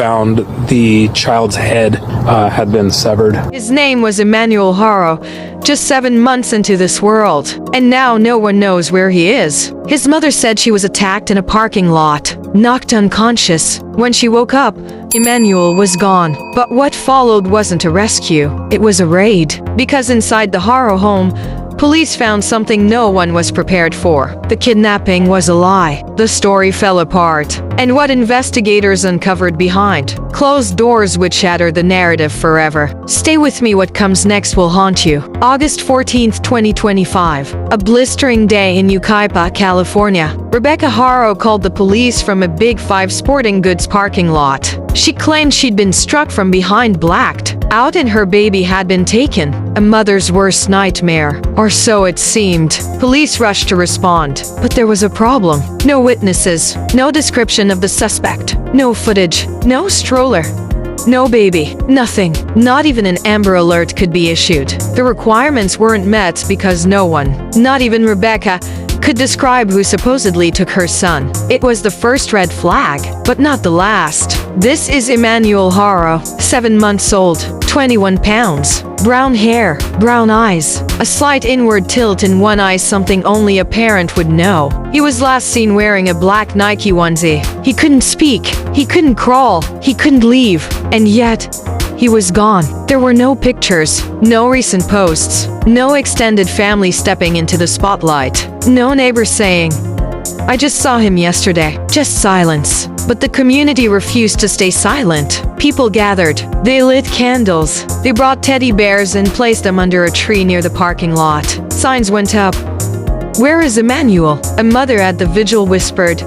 found the child's head had been severed. His name was Emmanuel Haro, just 7 months into this world, and now no one knows where he is. His mother said she was attacked in a parking lot, knocked unconscious. When she woke up, Emmanuel was gone. But what followed wasn't a rescue, it was a raid. Because inside the Haro home, police found something no one was prepared for. The kidnapping was a lie. The story fell apart. And what investigators uncovered behind closed doors would shatter the narrative forever. Stay with me, what comes next will haunt you. August 14th, 2025. A blistering day in Yucaipa, California. Rebecca Haro called the police from a Big Five sporting goods parking lot. She claimed she'd been struck from behind, blacked out, and her baby had been taken. A mother's worst nightmare, or so it seemed. Police rushed to respond, but there was a problem. No witnesses, no description of the suspect, no footage, no stroller, no baby, nothing. Not even an Amber Alert could be issued. The requirements weren't met because no one, not even Rebecca, could describe who supposedly took her son. It was the first red flag, but not the last. This is Emmanuel Haro, 7 months old, 21 pounds, brown hair, brown eyes, a slight inward tilt in one eye, something only a parent would know. He was last seen wearing a black Nike onesie. He couldn't speak, he couldn't crawl, he couldn't leave, and yet he was gone. There were no pictures, no recent posts, no extended family stepping into the spotlight, no neighbor saying, "I just saw him yesterday." Just silence. But the community refused to stay silent. People gathered. They lit candles. They brought teddy bears and placed them under a tree near the parking lot. Signs went up. "Where is Emmanuel?" A mother at the vigil whispered,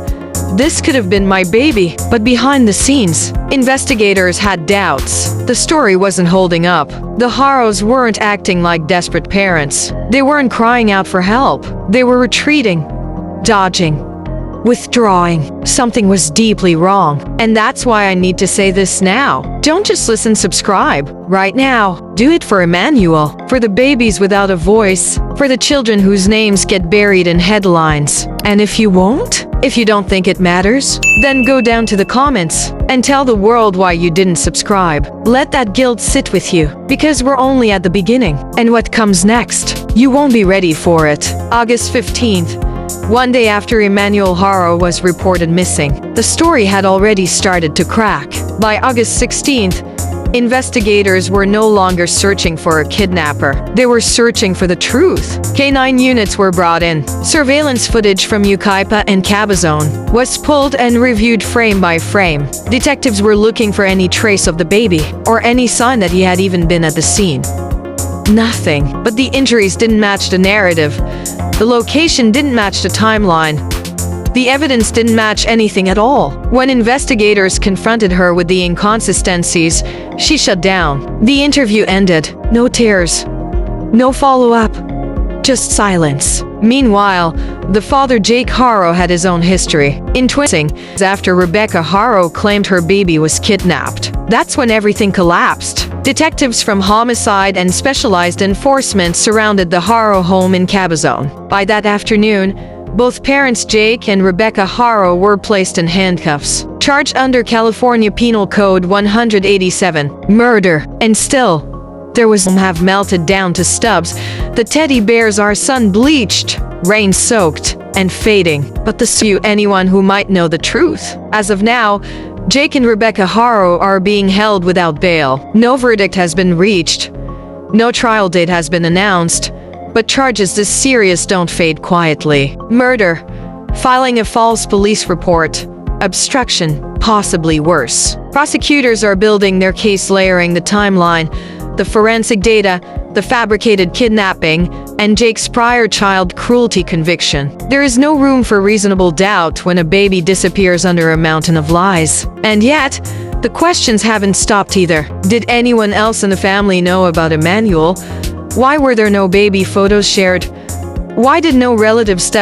"This could have been my baby." But behind the scenes, investigators had doubts. The story wasn't holding up. The Haros weren't acting like desperate parents. They weren't crying out for help. They were retreating, dodging, withdrawing. Something was deeply wrong. And that's why I need to say this now. Don't just listen, subscribe. Right now. Do it for Emmanuel, for the babies without a voice, for the children whose names get buried in headlines. And if you won't, if you don't think it matters, then go down to the comments and tell the world why you didn't subscribe. Let that guilt sit with you, because we're only at the beginning. And what comes next, you won't be ready for it. August 15th. One day after Emmanuel Haro was reported missing, the story had already started to crack. By August 16th, investigators were no longer searching for a kidnapper. They were searching for the truth. K9 units were brought in. Surveillance footage from Yucaipa and Cabazon was pulled and reviewed frame by frame. Detectives were looking for any trace of the baby, or any sign that he had even been at the scene. Nothing. But the injuries didn't match the narrative. The location didn't match the timeline. The evidence didn't match anything at all. When investigators confronted her with the inconsistencies, she shut down. The interview ended. No tears. No follow-up. Just silence. Meanwhile, the father Jake Haro had his own history. In twisting, after Rebecca Haro claimed her baby was kidnapped. That's when everything collapsed. Detectives from homicide and specialized enforcement surrounded the Haro home in Cabazon. By that afternoon, both parents Jake and Rebecca Haro were placed in handcuffs, charged under California Penal Code 187, murder. And still, there was have melted down to stubs. The teddy bears, our son, bleached, rain-soaked, and fading. But anyone who might know the truth. As of now, Jake and Rebecca Haro are being held without bail. No verdict has been reached. No trial date has been announced. But charges this serious don't fade quietly. Murder, filing a false police report, obstruction, possibly worse. Prosecutors are building their case, layering the timeline, the forensic data, the fabricated kidnapping, and Jake's prior child cruelty conviction. There is no room for reasonable doubt when a baby disappears under a mountain of lies. And yet, the questions haven't stopped either. Did anyone else in the family know about Emmanuel? Why were there no baby photos shared? Why did no relative step